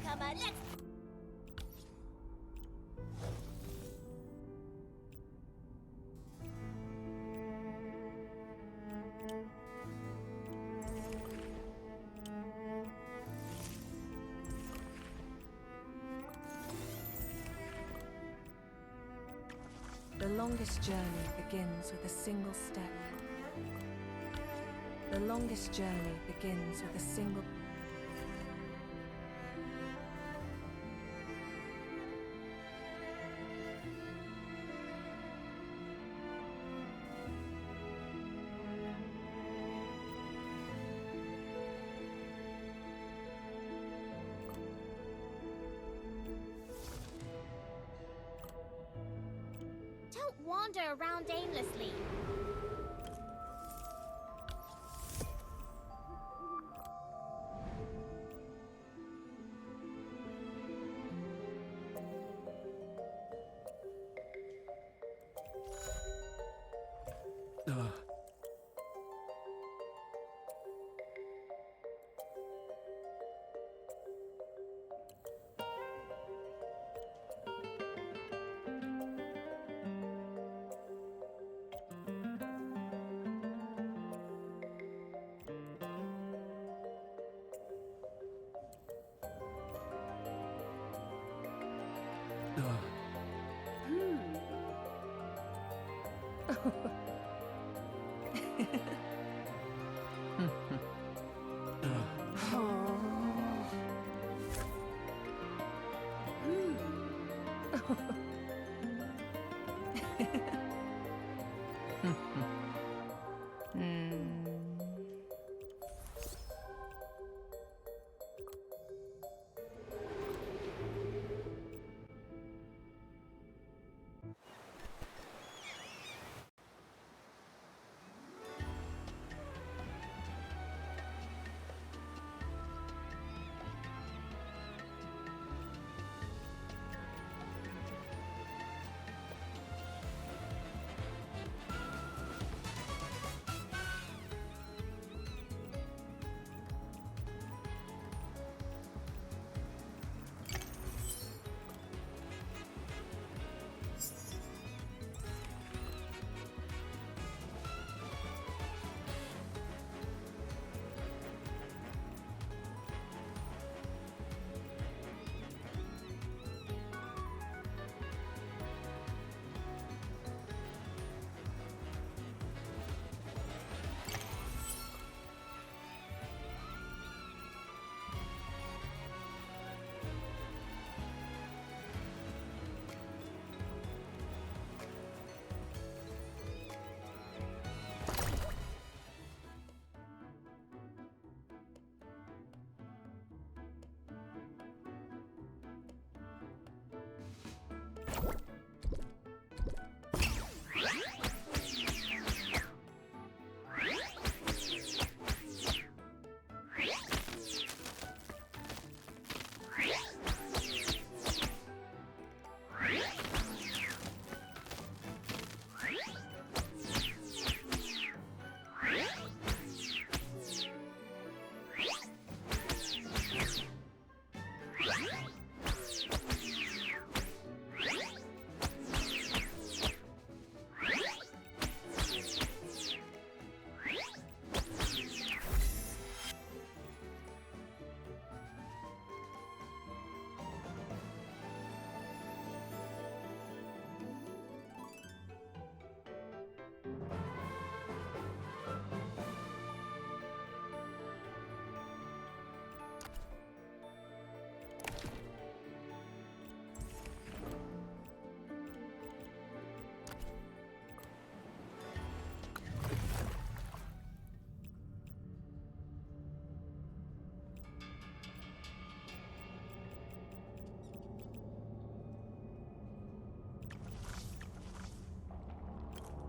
newcomer, let's... The longest journey begins with a single step. The longest journey begins with a single... Don't wander around aimlessly.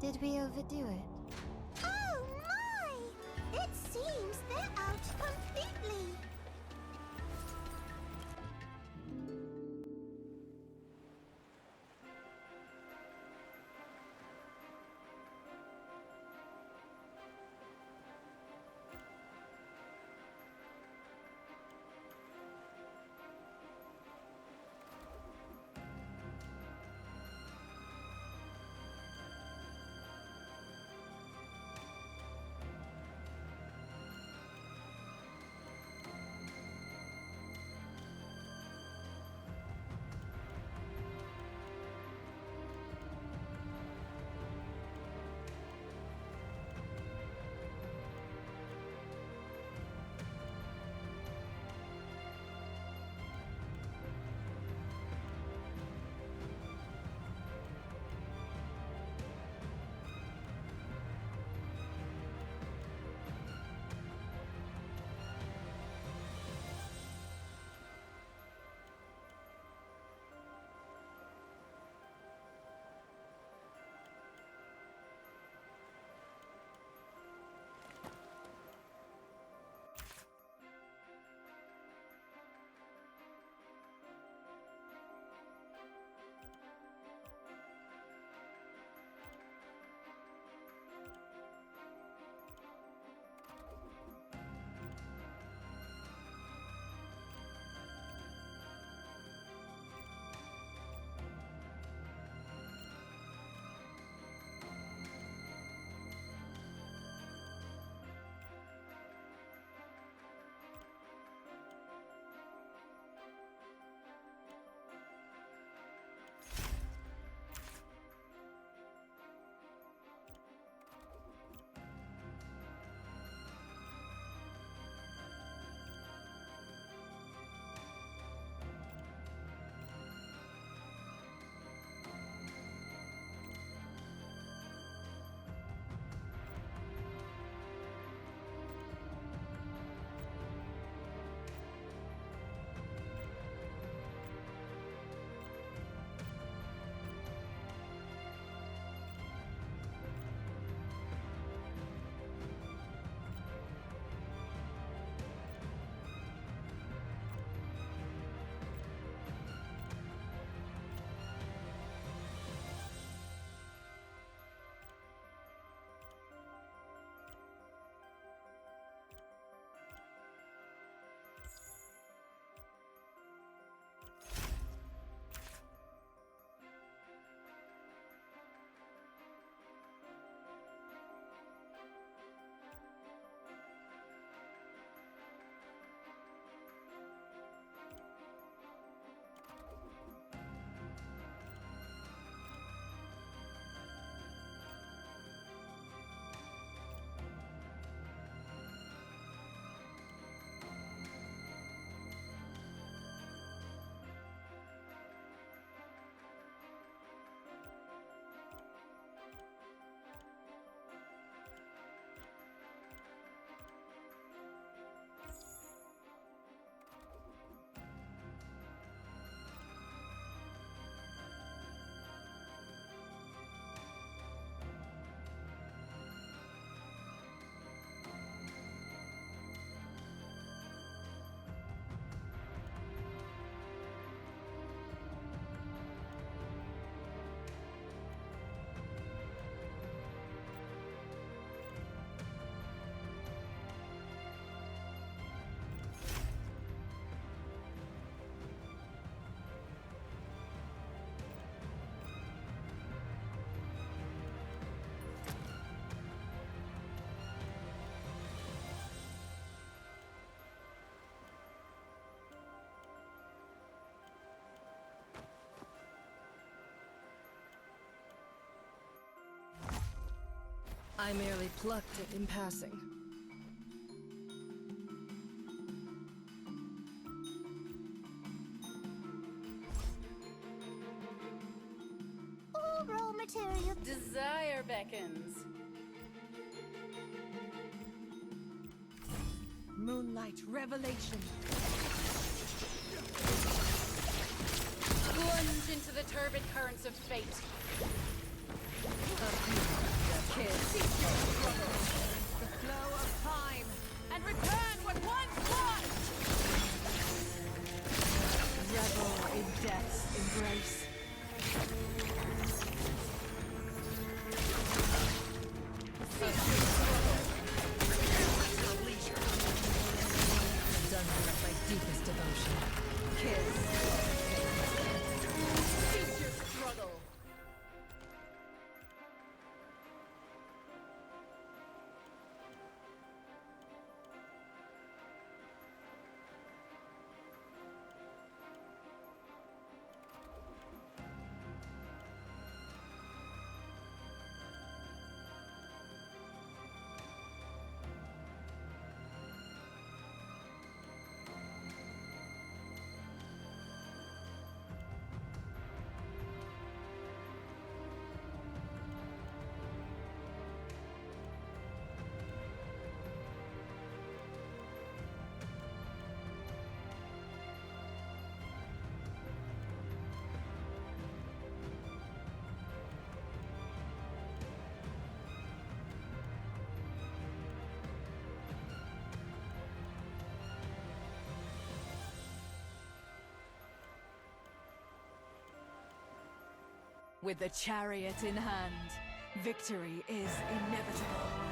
Did we overdo it? Oh my! It seems they're out completely. I merely plucked it in passing. All raw material. Desire beckons. Moonlight revelation. Plunge into the turbid currents of fate. Kiss. The flow of time. And return what once was! Revel in death's embrace. Done with my deepest devotion. Kiss. Cease your struggle. With the chariot in hand, victory is inevitable.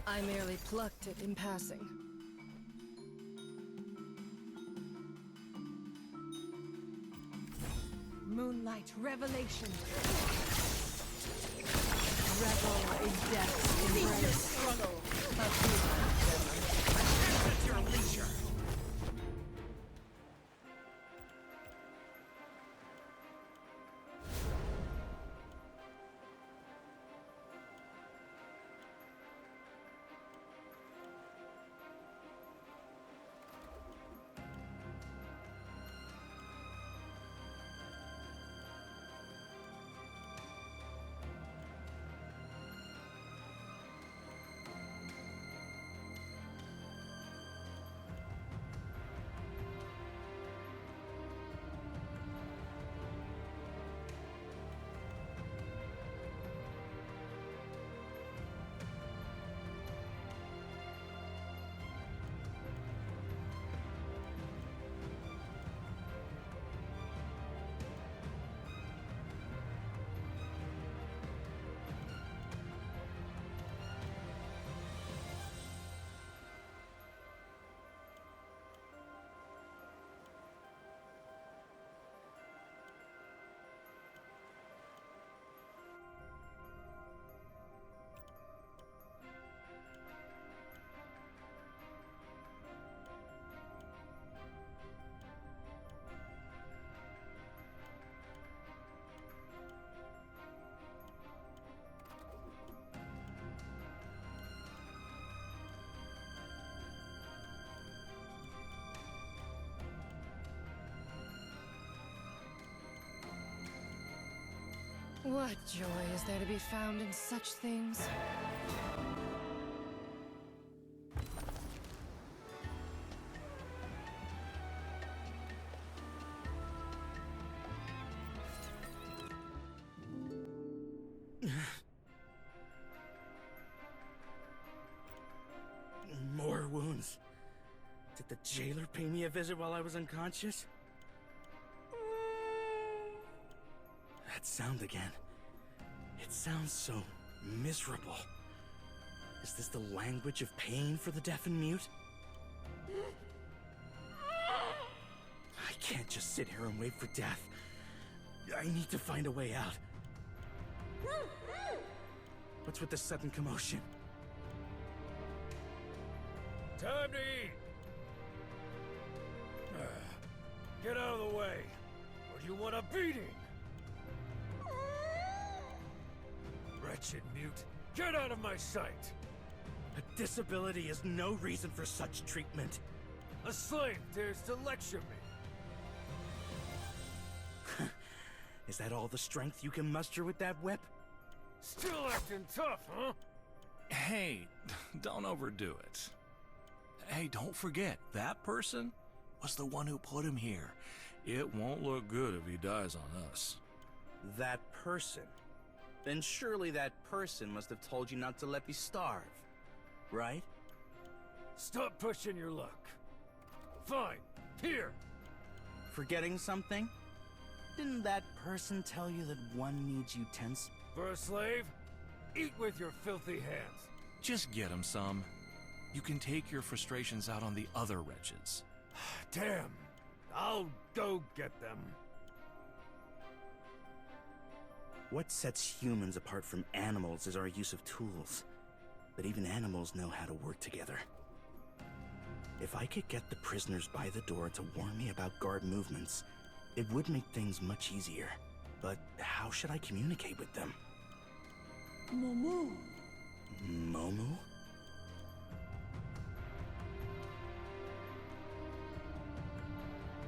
I merely plucked it in passing. Moonlight revelation. Revel in death's embrace. Struggle. At your leisure. What joy is there to be found in such things? More wounds. Did the jailer pay me a visit while I was unconscious? That sound again. It sounds so miserable. Is this the language of pain for the deaf and mute? I can't just sit here and wait for death. I need to find a way out. What's with the sudden commotion? Time to eat! Get out of the way, or do you want a beating? Wretched mute, get out of my sight! A disability is no reason for such treatment. A slave dares to lecture me. Is that all the strength you can muster with that whip? Still acting tough, huh? Hey, don't overdo it. Hey, don't forget, that person was the one who put him here. It won't look good if he dies on us. That person? Then surely that person must have told you not to let me starve, right? Stop pushing your luck. Fine, here! Forgetting something? Didn't that person tell you that one needs utensils? For a slave, eat with your filthy hands. Just get him some. You can take your frustrations out on the other wretches. Damn, I'll go get them. What sets humans apart from animals is our use of tools. But even animals know how to work together. If I could get the prisoners by the door to warn me about guard movements, it would make things much easier. But how should I communicate with them? Momu. Momu?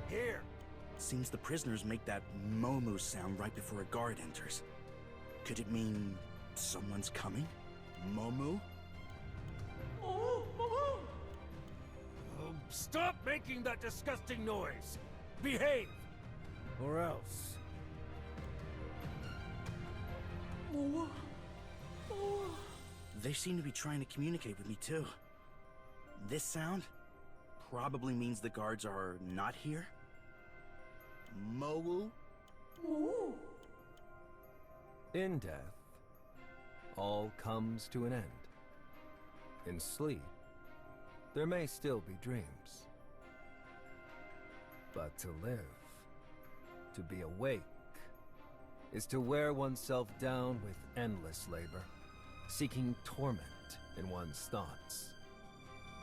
Here. Seems the prisoners make that Momu sound right before a guard enters. Could it mean someone's coming? Momu? Oh, stop making that disgusting noise! Behave! Or else. They seem to be trying to communicate with me too. This sound probably means the guards are not here. Mowu? In death, all comes to an end. In sleep, there may still be dreams. But to live, to be awake, is to wear oneself down with endless labor, seeking torment in one's thoughts.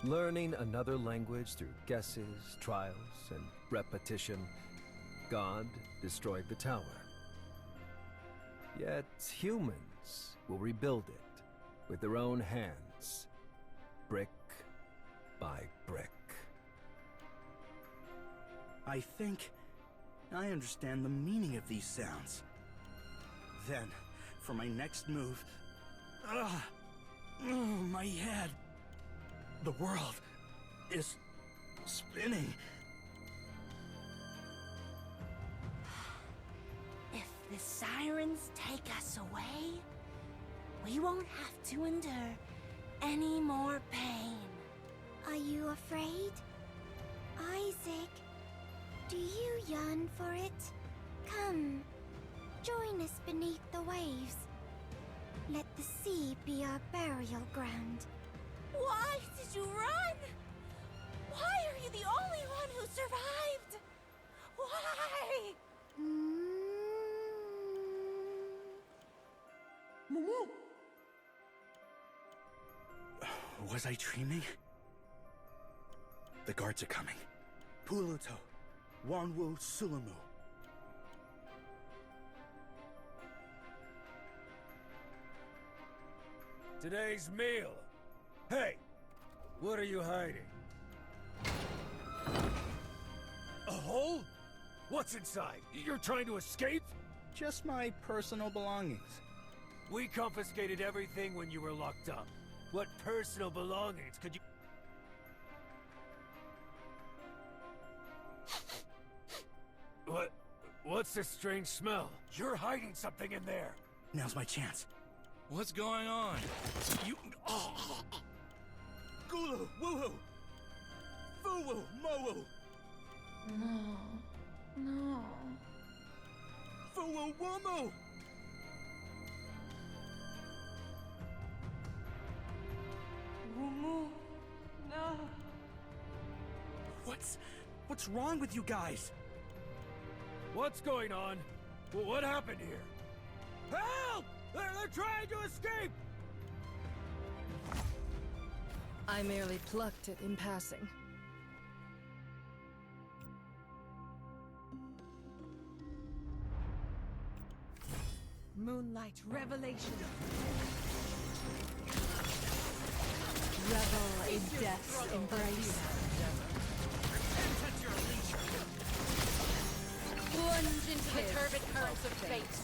Learning another language through guesses, trials, and repetition, God destroyed the tower. Yet humans will rebuild it with their own hands, brick by brick. I think I understand the meaning of these sounds. Then, for my next move... my head. The world is spinning. If the sirens take us away, we won't have to endure any more pain. Are you afraid? Isaac, do you yearn for it? Come, join us beneath the waves. Let the sea be our burial ground. Why did you run? Why are you the only one who survived? Why? Was I dreaming? The guards are coming. Puluto, Wanwu Sulamu. Today's meal. Hey, what are you hiding? A hole? What's inside? You're trying to escape? Just my personal belongings. We confiscated everything when you were locked up. What personal belongings could you... What's this strange smell? You're hiding something in there. Now's my chance. What's going on? You... Oh. Gulu, woohoo! Fuwu, mowu! No. Fuwu, wumu! Mumu, no. What's wrong with you guys? What's going on? What happened here? Help! They're trying to escape! I merely plucked it in passing. Moonlight revelation. Revel in death's embrace. Plunge into the turbid currents of fate.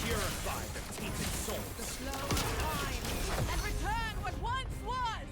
Purify the tainted souls. Slow time and return what once was!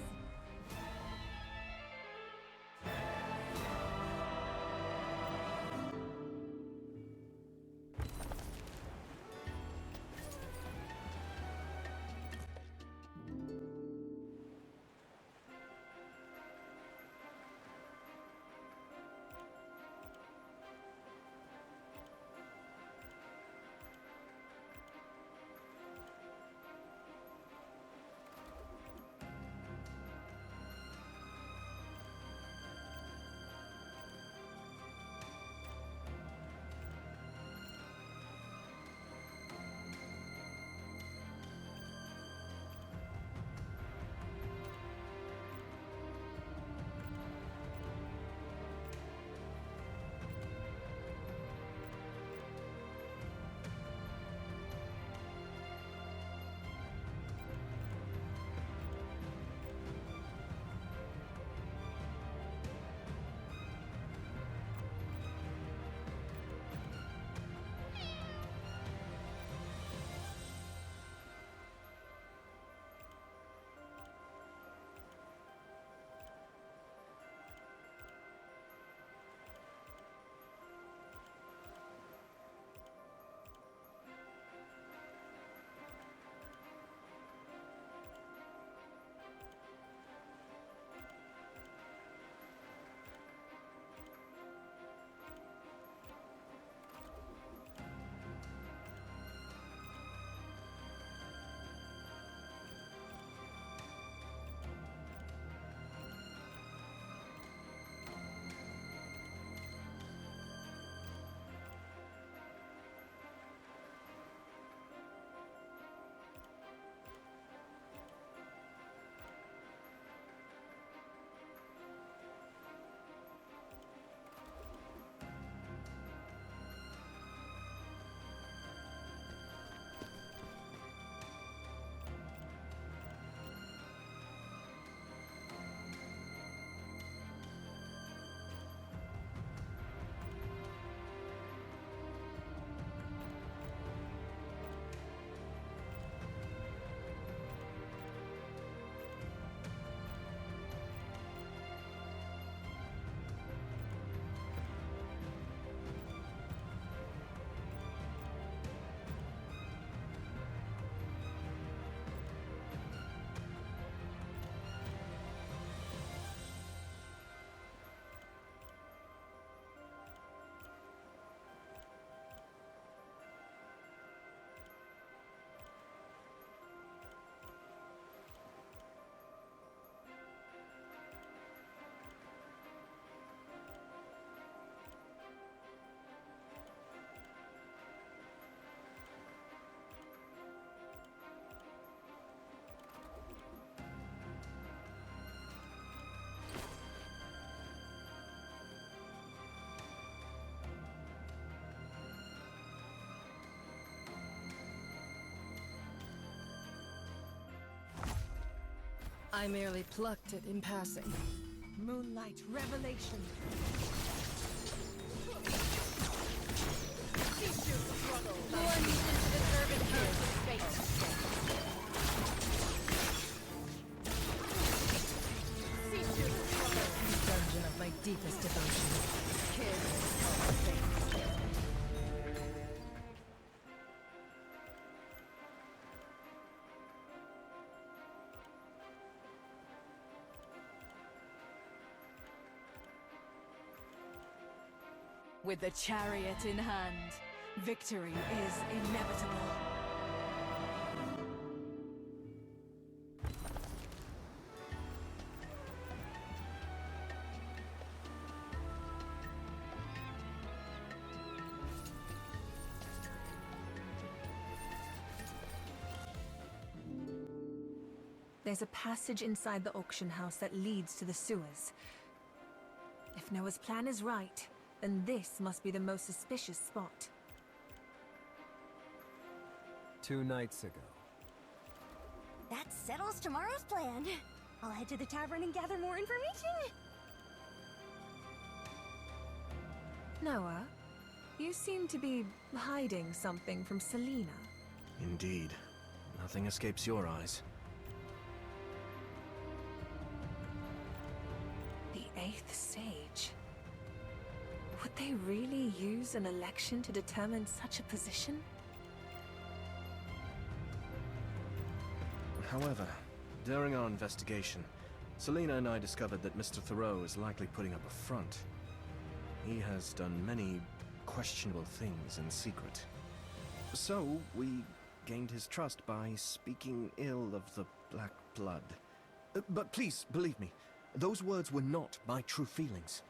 I merely plucked it in passing. Moonlight revelation. Cease your struggle. Plunge into the urban current of fate. Cease your struggle. Dungeon of my deepest devotion. Kiss of fate. With the chariot in hand, victory is inevitable. There's a passage inside the auction house that leads to the sewers. If Noah's plan is right, then this must be the most suspicious spot. 2 nights ago. That settles tomorrow's plan. I'll head to the tavern and gather more information. Noah, you seem to be hiding something from Selena. Indeed. Nothing escapes your eyes. The 8th Sage. Would they really use an election to determine such a position? However, during our investigation, Selena and I discovered that Mr. Thoreau is likely putting up a front. He has done many questionable things in secret. So, we gained his trust by speaking ill of the Black Blood. But please, believe me, those words were not my true feelings.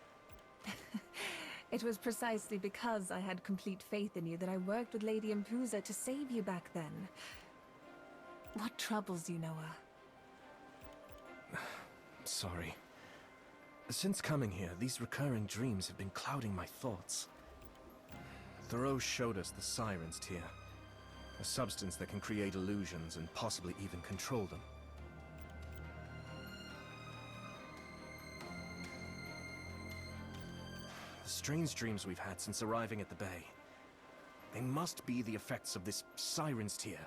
It was precisely because I had complete faith in you that I worked with Lady Impuza to save you back then. What troubles you, Noah? Sorry. Since coming here, these recurring dreams have been clouding my thoughts. Thoreau showed us the Siren's Tear, a substance that can create illusions and possibly even control them. The strange dreams we've had since arriving at the bay, they must be the effects of this Siren's Tear.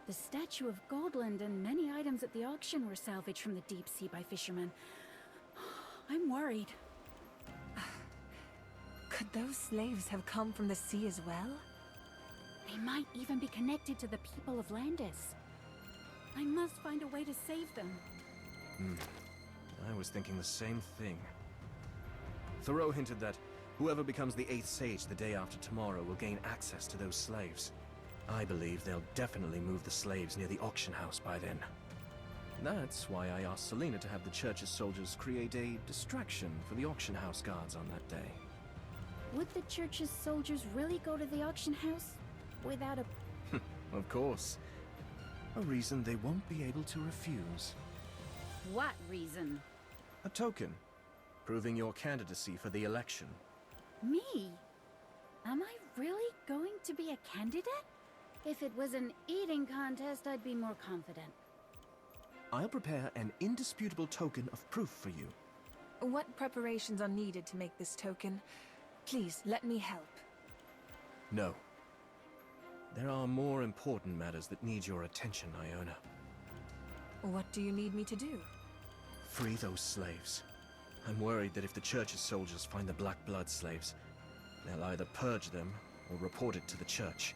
The statue of Goldland and many items at the auction were salvaged from the deep sea by fishermen. I'm worried. Could those slaves have come from the sea as well? They might even be connected to the people of Landis. I must find a way to save them. I was thinking the same thing. Thoreau hinted that whoever becomes the 8th Sage the day after tomorrow will gain access to those slaves. I believe they'll definitely move the slaves near the auction house by then. That's why I asked Selena to have the church's soldiers create a distraction for the auction house guards on that day. Would the church's soldiers really go to the auction house without a... Of course. A reason they won't be able to refuse. What reason? A token, proving your candidacy for the election. Me? Am I really going to be a candidate? If it was an eating contest, I'd be more confident. I'll prepare an indisputable token of proof for you. What preparations are needed to make this token? Please, let me help. No. There are more important matters that need your attention, Iona. What do you need me to do? Free those slaves. I'm worried that if the church's soldiers find the Black Blood slaves, they'll either purge them or report it to the church.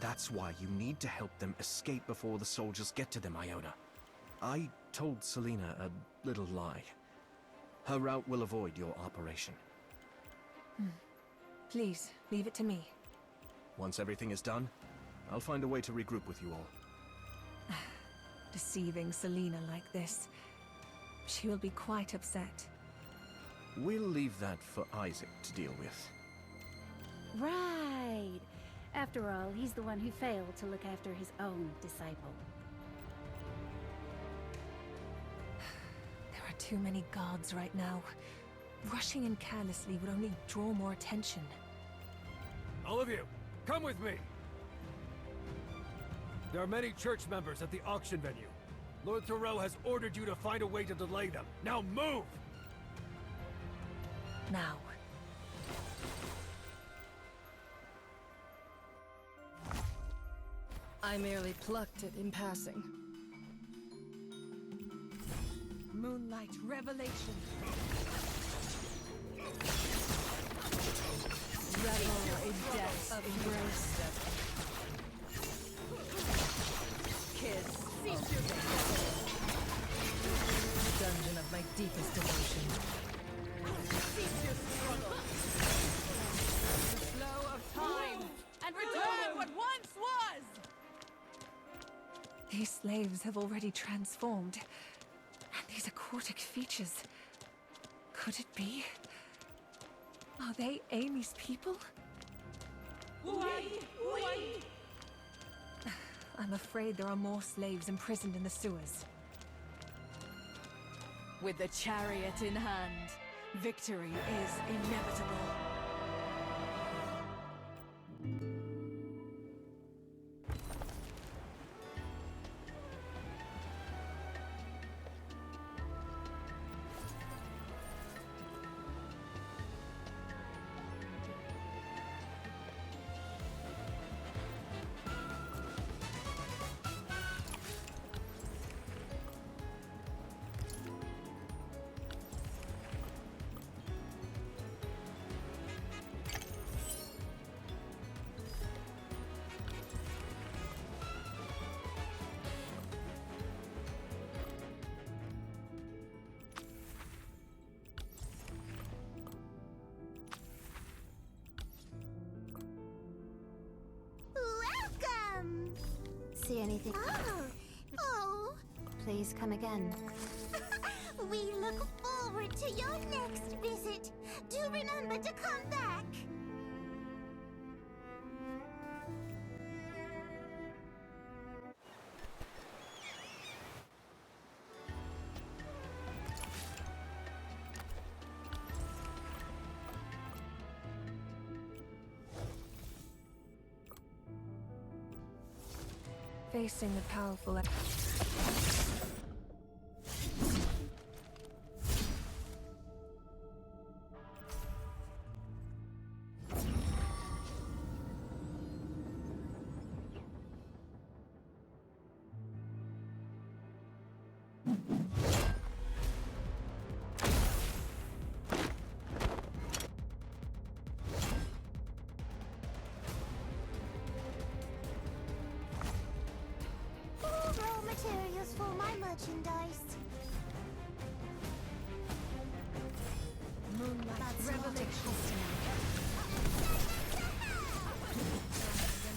That's why you need to help them escape before the soldiers get to them, Iona. I told Selena a little lie. Her route will avoid your operation. Please, leave it to me. Once everything is done, I'll find a way to regroup with you all. Deceiving Selena like this. She will be quite upset. We'll leave that for Isaac to deal with. Right. After all, he's the one who failed to look after his own disciple. There are too many guards right now. Rushing in carelessly would only draw more attention. All of you, come with me! There are many church members at the auction venue. Lord Thoreau has ordered you to find a way to delay them. Now move! Now. I merely plucked it in passing. Moonlight revelation. Revel in death's embrace. Kiss. Cease your dungeon of my deepest devotion. Cease your struggle. The flow of time, and return what once was! These slaves have already transformed. And these aquatic features. Could it be? Are they Amy's people? I'm afraid there are more slaves imprisoned in the sewers. With the chariot in hand, victory is inevitable. Welcome! See anything? Oh! Please come again. We look forward to your next visit. Do remember to come back. Facing the powerful... Raw materials for my merchandise. Moonlight revelation.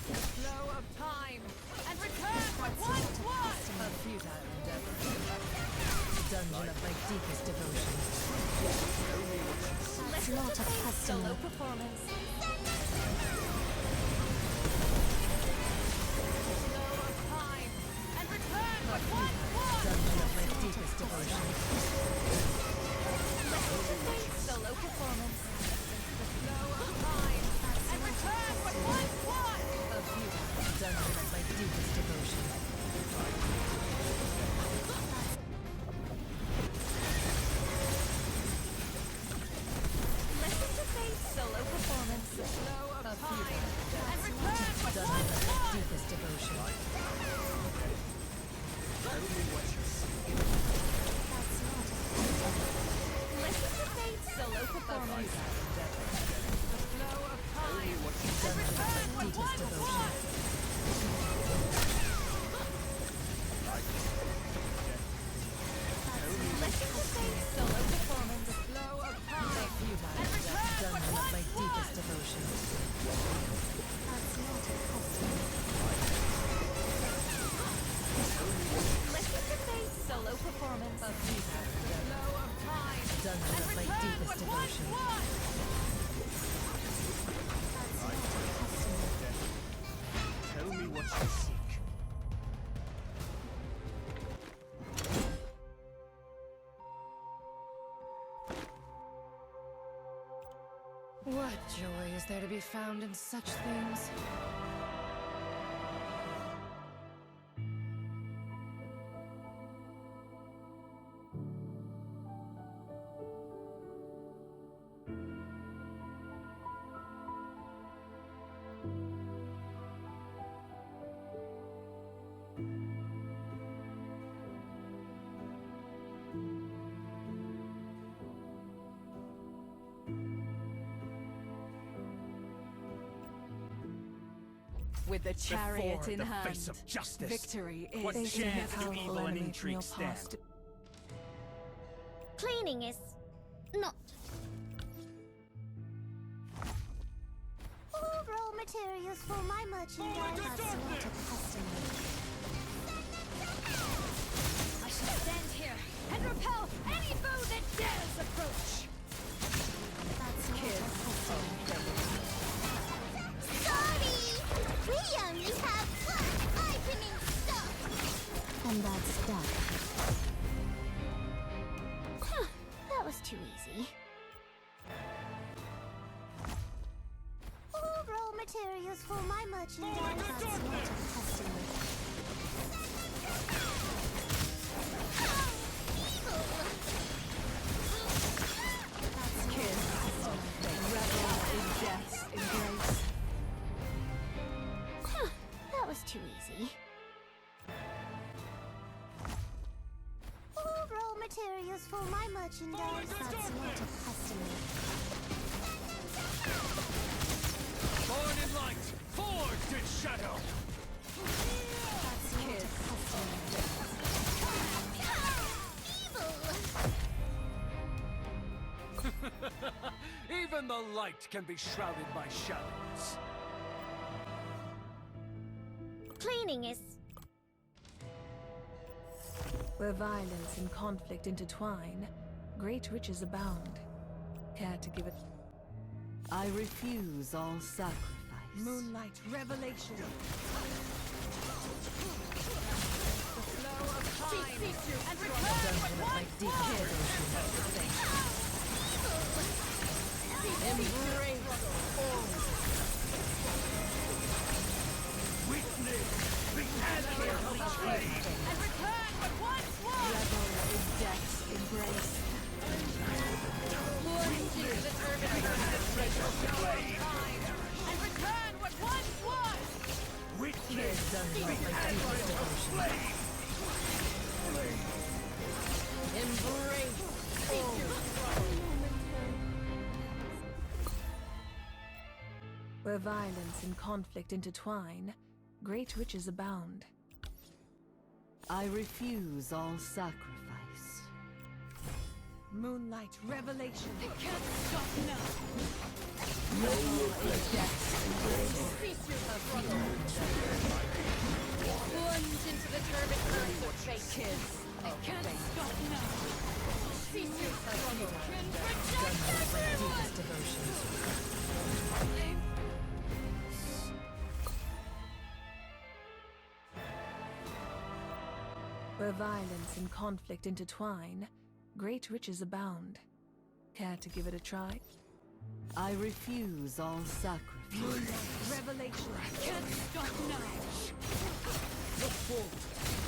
The flow of time, and return what once was! A futile endeavor. Dungeon of my deepest devotion. That's not a custom. Solo performance. Dungeon of my deepest devotion. Solo performance. The flow of time, and return what once was! A futile dungeon of my deepest devotion. Listen to fate's solo performance. The flow of time, and return what once was! Deepest devotion. Tell me what you see. Listen to fate's solo performance. The flow of time, and return what once was! Listen to fate's solo performance. The flow of time, and return what once my deepest devotion. That's not a custom. Listen to fate's solo performance. The flow of time, dungeon of my deepest devotion. Tell me what you seek. What joy is there to be found in such things? With the chariot Before in the hand, face of justice, victory is what Facing a chance do powerful evil and enemy from intrigue your stand? past. Cleaning is not. All raw materials for my merchandise are slaughtered customers. I shall stand here and repel any foe that dares approach. That's not Sorry! We only have one item in stock! And that's that. That was too easy. All raw materials for my merchandise are slaughtered customers. revel in death's embrace. That was too easy. All raw materials for my merchandise are slaughtered customers. Born in light, forged in shadow. That's slaughtered customers. Even the light can be shrouded by shadows. Cleaning is. Where violence and conflict intertwine, great riches abound. Care to give it? I refuse all sacrifice. Moonlight revelation. The flow of time and return what once was. Embrace all. Witness the animal flame. And return what once was! Revel in death's embrace. Plunge into the turbid current of time and return what once was! Witness the animal flame. Embrace Where violence and conflict intertwine, great riches abound. I refuse all sacrifice. Moonlight revelation. I can't stop now! Cease your struggle. Plunge into the turbid current of fate. Kids I of can't fate. stop now! Cease your struggle. Can protect everyone! Devotions. Where violence and conflict intertwine, great riches abound. Care to give it a try? I refuse all sacrifice. Revelation. Can't stop now!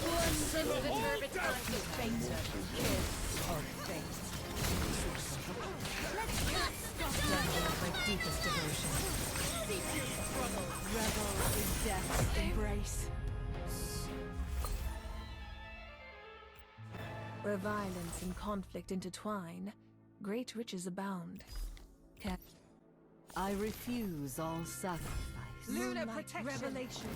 Plunge into the turbid current of fate. Kids of fate. Can't stop Level of my deepest devotion. Cease your struggle! Revel in death's embrace. Where violence and conflict intertwine, great riches abound. Care. I refuse all sacrifice. Lunar protection. Revelation.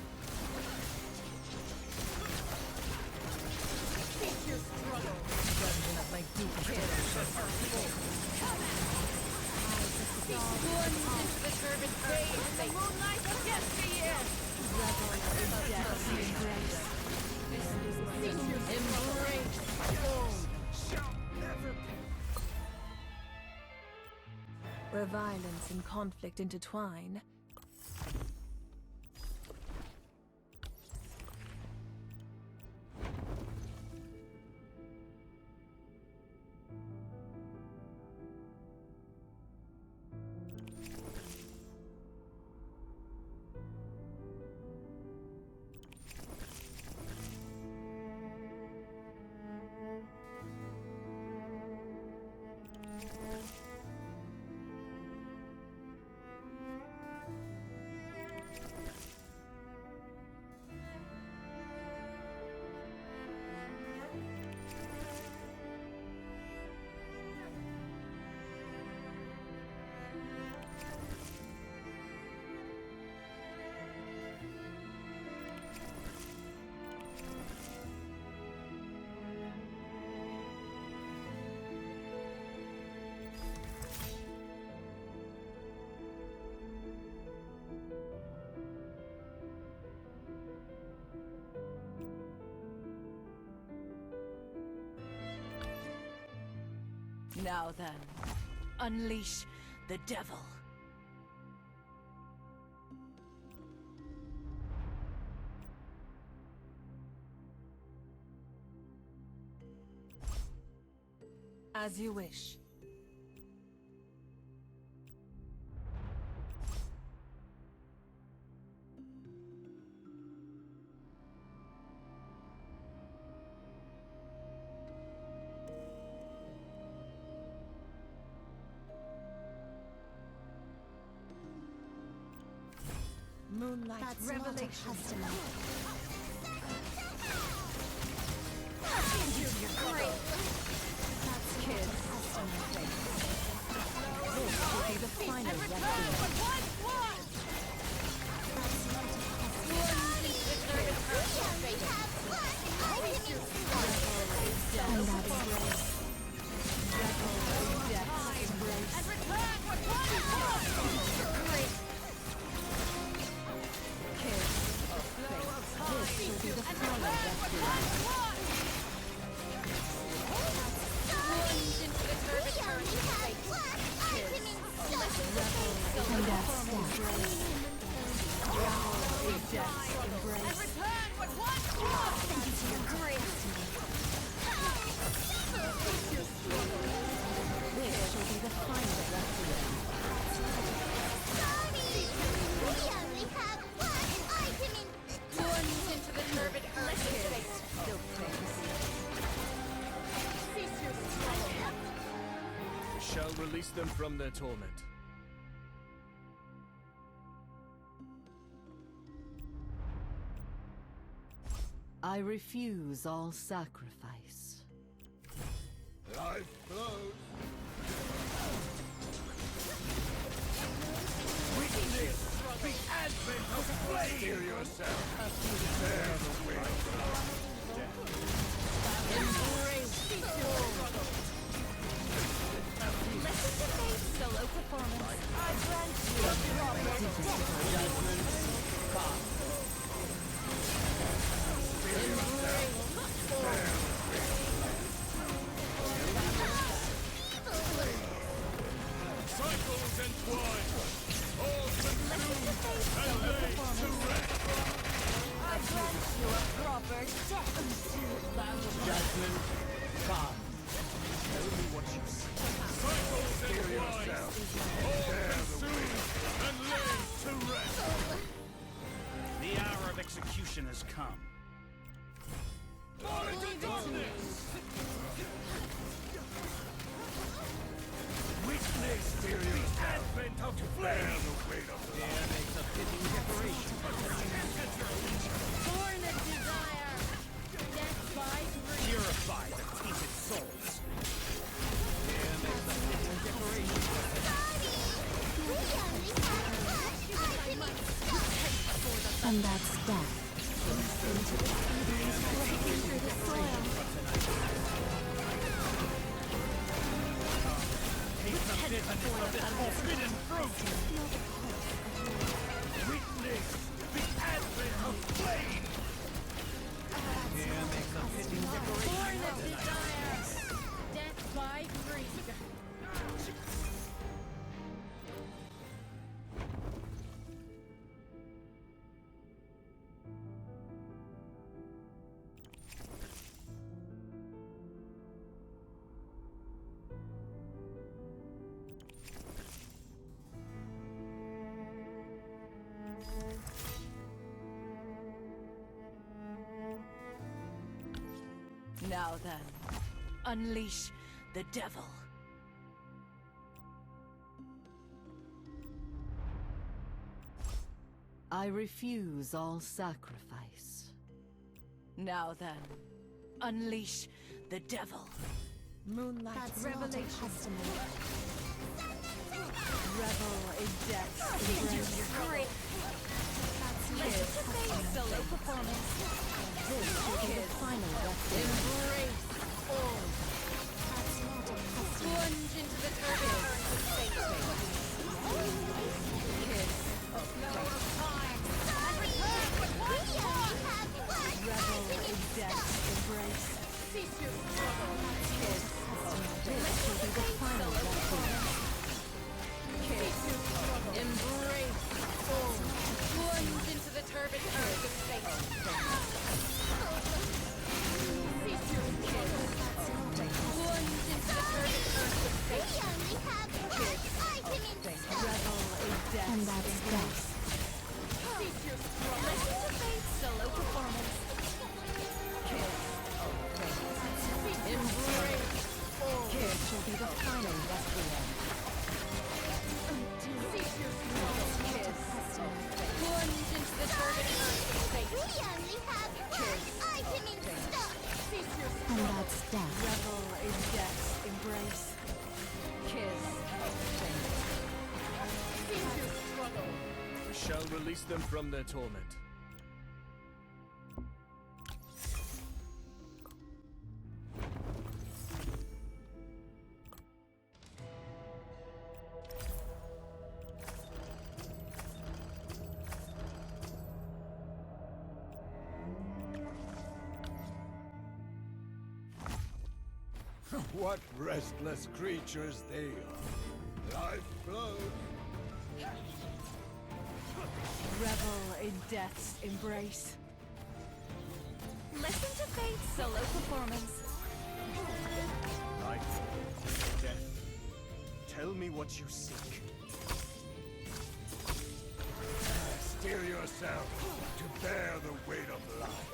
Cease your struggle! Dungeon of my deepest devotion. Plunge into the turbid current of fate. The moonlight of yesteryear! Revel in death's embrace. Cease your Embrace Shall never Where violence and conflict intertwine, Now then, unleash the devil. As you wish. Moonlight That's revelation. not a customer. Kids. This will be the final requiem. And that's grace. And return what Kids. This will be the final requiem. We shall release them from their torment. I refuse all sacrifice. Life flows. Witness the advent of flame. Steer yourself. Bear the weight of death. Embrace the struggle. Listen to Faith's solo performance. I grant you a proper Judgment. Cycles entwine, all consumed and laid to rest. I grant you a proper death. Judgment, come. Tell me what you see. Cycles entwine, all consumed and laid to rest. The hour of execution has come. Witness the advent of flame. The weight of the air makes a fitting decoration. Born of desire, death by greed. Purify the tainted souls. Air makes a fitting decoration. And that's death. Breaking through the soil. Taste the bitterness of this forbidden fruit. Witness the advent of flame. Air makes a fitting decoration. Born of desire, death by greed. Now then, unleash the devil. I refuse all sacrifice. Now then, unleash the devil. Moonlight That's not a revelation. customer. Revel in death's embrace. Listen to Faith's solo performance. This will be the final requiem. Embrace all. That's not a customer. Plunge into the turbulence of fate. Kiss of fate. And return what once was. Revel in death's embrace. Cease your struggle. Kiss of fate. This will be the shall release them from their torment. What restless creatures they are. Life flows. Revel in death's embrace. Listen to Fate's solo performance. Life, death. Tell me what you seek. Steel yourself to bear the weight of life.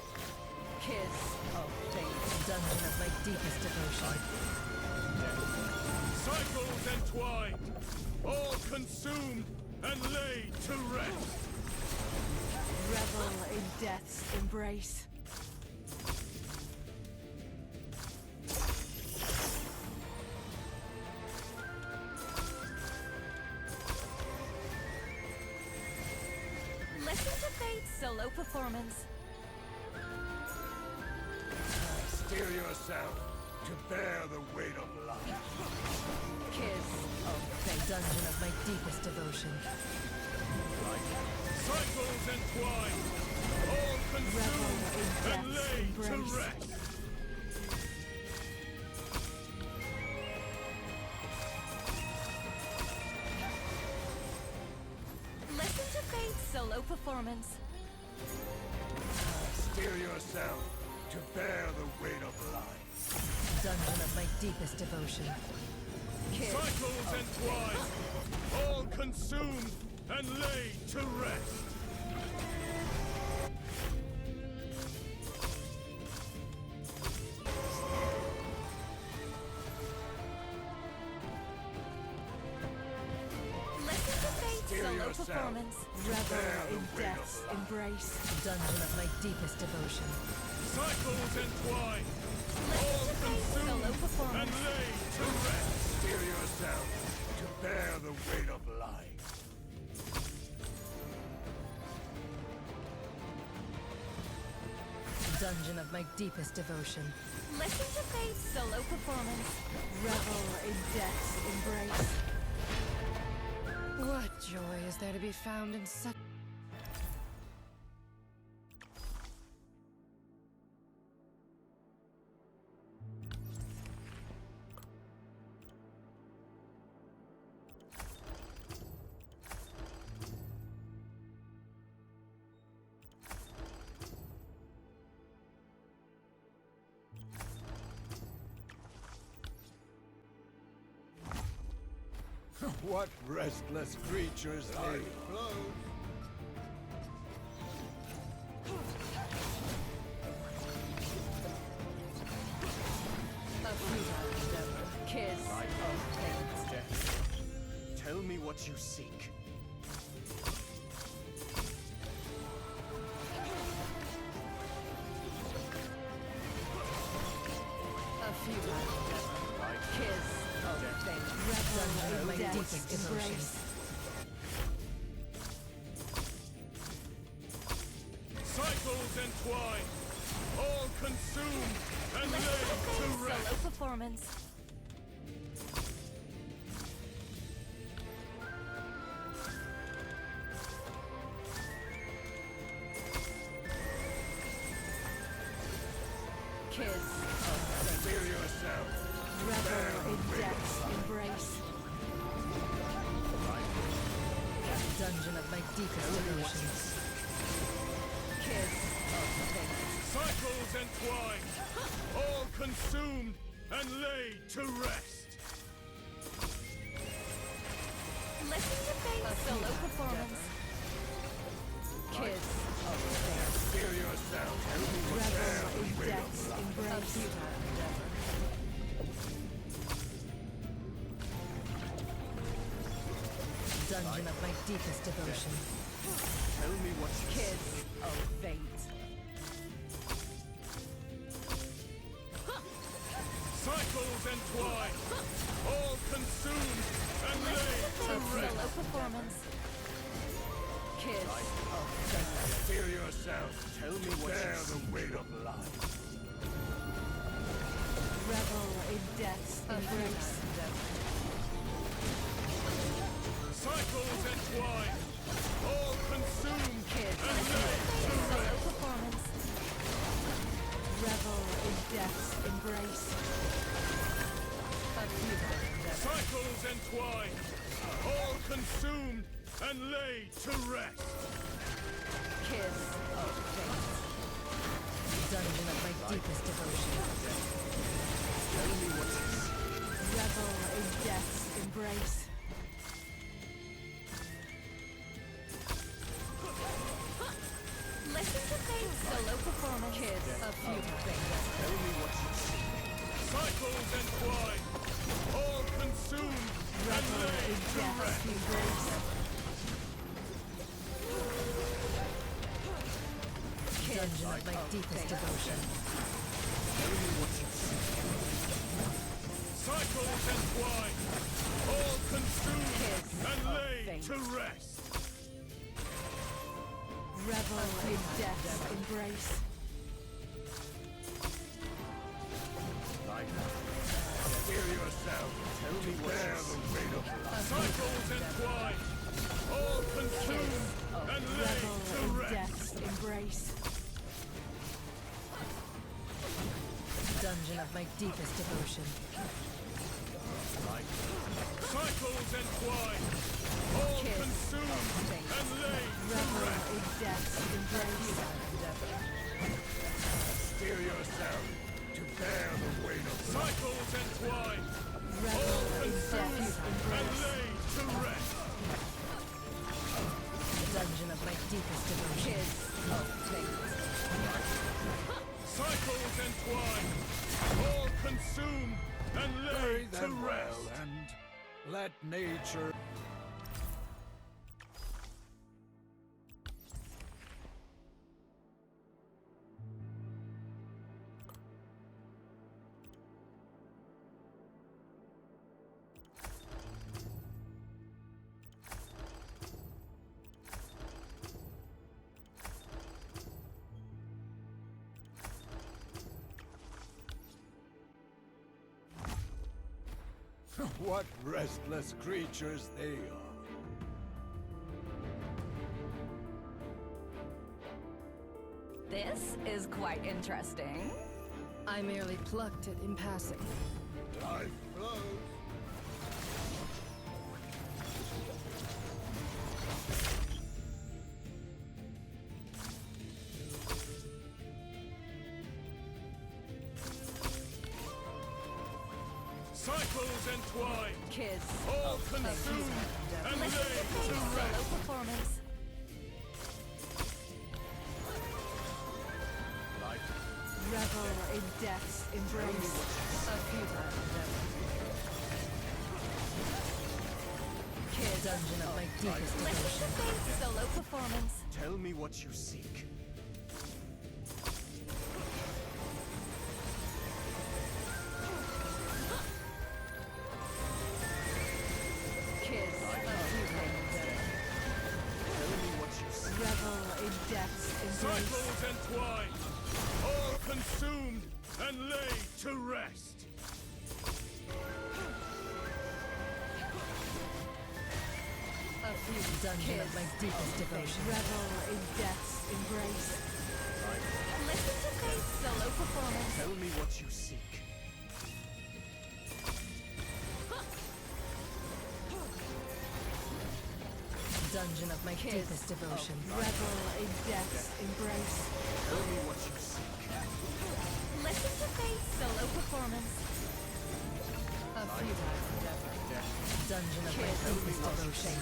Kiss of fate. Dungeon of my deepest devotion. Cycles entwined, all consumed and laid to rest. Revel in death's embrace. Listen to Fate's solo performance. Steel yourself to bear the weight of life. Kiss of fate. Dungeon of my deepest devotion. Cycles entwined, all consumed and laid to rest. Listen to Fate's solo performance. Steel yourself to bear the weight of life. Dungeon of my deepest devotion. Kiss Cycles entwined, all consumed and laid to rest. Listen to Fate's Steel solo yourself. performance. revel in death's embrace. Dungeon of my deepest devotion. Cycles entwined, Listen all to Fate's solo consumed and performance. laid to rest. Steel yourself to bear the weight of life. Dungeon of my deepest devotion. Listen to Fate's solo performance. Revel in death's embrace. What joy is there to be found in such... What restless creatures they flow. A futile endeavor. Kiss of fate. Death. Tell me what you seek. A futile endeavor. Kiss of fate. Revel in my deepest devotion. Cycles entwined, all consumed and Listen to laid to Fate's rest. solo performance. Kiss of fate. Steel yourself. Revel in death's embrace. Dungeon of my deepest devotion. Kiss of fate. Cycles entwined, all consumed and laid to rest. Listen to Fate's solo performance. Kiss of fate. Steel yourself. Revel in death's embrace. A futile endeavor. Dungeon of my deepest devotion. Tell me what you Kiss seek. of fate. Cycles entwined, all consumed and Listen to laid to Fate's rest. solo performance. Kiss of Feel yourself. Tell me what Bear you the weight of life. revel in death's embrace. Cycles entwine, all consumed Kiss and laid to solo rest. performance. Revel in death's embrace. A futile endeavor. Cycles entwine, all consumed and laid to rest. Kiss of fate. Dungeon of my deepest devotion. Tell me what you see. Revel in death's embrace. Listen to Fate's solo performance. Kiss of futile endeavor. Tell me what you see. Cycles entwine, all consumed and Revel laid in to death's rest. embrace. Dungeon of my deepest devotion. Tell me what you see. Cycles entwine, all consumed Kiss and of laid fate. to rest. Revel in death's embrace. Feel yourself. Tell me what Bear you the see. weight of life. Cycles entwine, all consumed and laid Revel to in rest. death's embrace. Dungeon of my deepest devotion. Cycles entwine, all Kiss consumed of fate. and laid to Revel rest. in death's embrace. Steel yourself to bear the weight of life. Cycles entwine, all Revel in consumed death's and embrace. laid to rest. Dungeon of my deepest devotion. Kiss of fate. Cycles entwine, all consumed and Bury laid to them rest. well and let nature... What restless creatures they are. This is quite interesting. I merely plucked it in passing. Life flows. Cycles entwine, Kiss all of consumed fate. and Listen to laid to Fate's solo rest. performance. Revel in death's embrace. A futile endeavor. Kiss dungeon of my deepest Listen to devotion. Fate's solo performance. Tell me what you seek. Kiss of futile endeavor. Tell me what you seek. Revel in death's embrace. Cycles entwine, all consumed and laid to rest. A futile dungeon of my deepest devotion. Revel in death's embrace. Listen to Fate's solo performance. Tell me what you seek. Dungeon of my deepest devotion. Revel in death's embrace. Tell me what you seek. Listen to Fate's solo performance. A futile endeavor. Dungeon of my deepest devotion.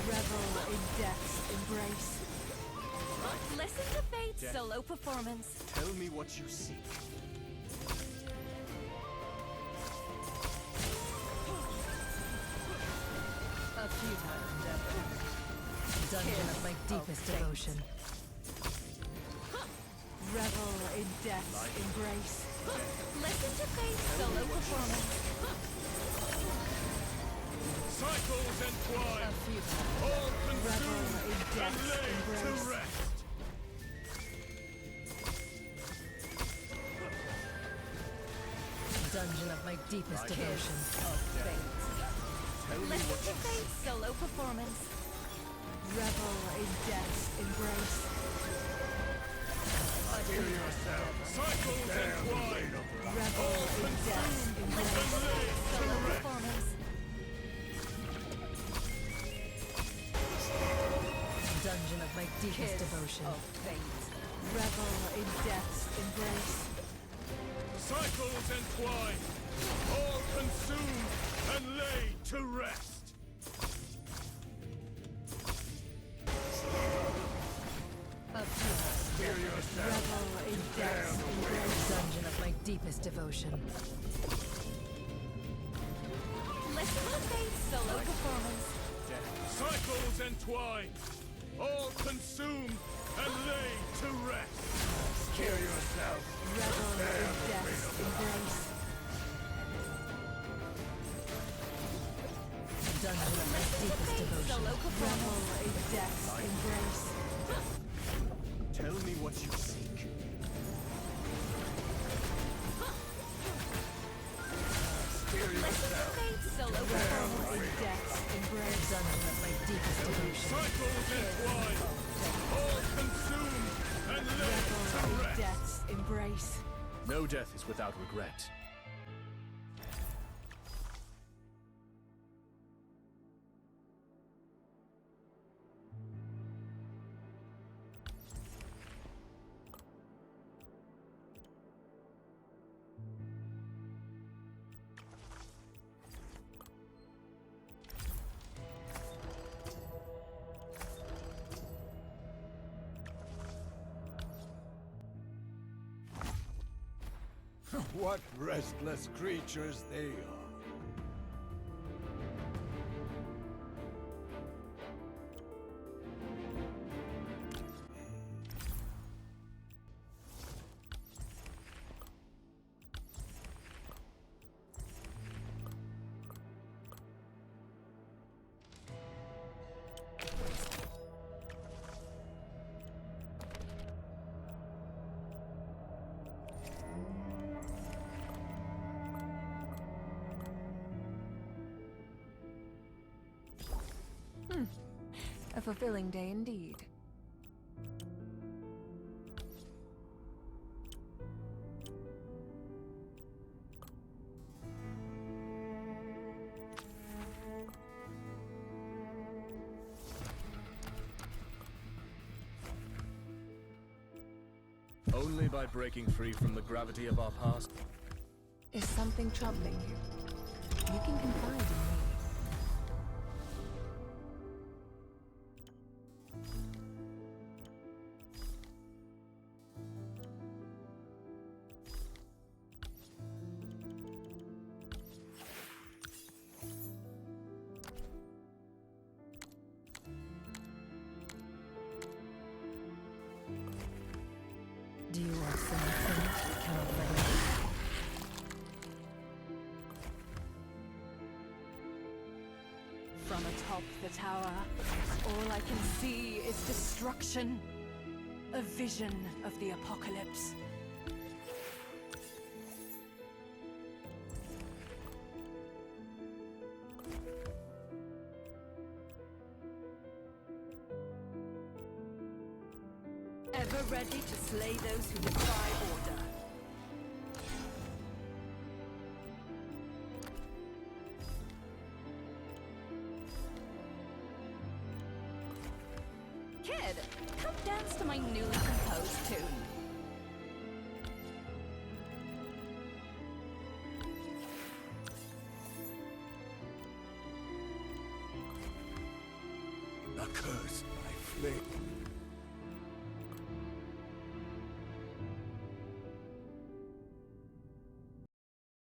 Revel in death's embrace. Listen to Fate's solo performance. Tell me what you seek. A futile endeavor. Dungeon of my deepest devotion. Revel in death's embrace. Listen to Fate's solo performance. Cycles Cycles entwine, all consumed and laid to rest. Dungeon of my deepest devotion. Listen to Fate's solo performance. Revel in death's embrace. Hear yourself. Cycles entwine, Revel all in death's consumed embrace. and laid to Solo rest. performance. Dungeon of my deepest devotion. Revel in death's embrace. Cycles entwine, all consumed and laid to rest. Hear yourself. Revel in death's embrace. Dungeon of my deepest devotion. Listen to Fate's solo performance. Cycles entwine, all consumed and laid to rest. Hear yourself. Revel in death's embrace. Dungeon of my deepest devotion. Solo performance. Revel in death's embrace. Tell me what you seek. Listen to Fate's solo performance. In death's embrace. Dungeon of my deepest devotion. Cycles entwine, all consumed and laid to Revel in rest. death's embrace. No death is without regret. What restless creatures they are. A fulfilling day indeed. Only by breaking free from the gravity of our past. Is something troubling you? You can confide in me. Do you want something you cannot let go? From atop the tower, all I can see is destruction. A vision of the apocalypse. Ever ready to slay those who defy order. Kid, come dance to my newly composed tune. Accursed by flame.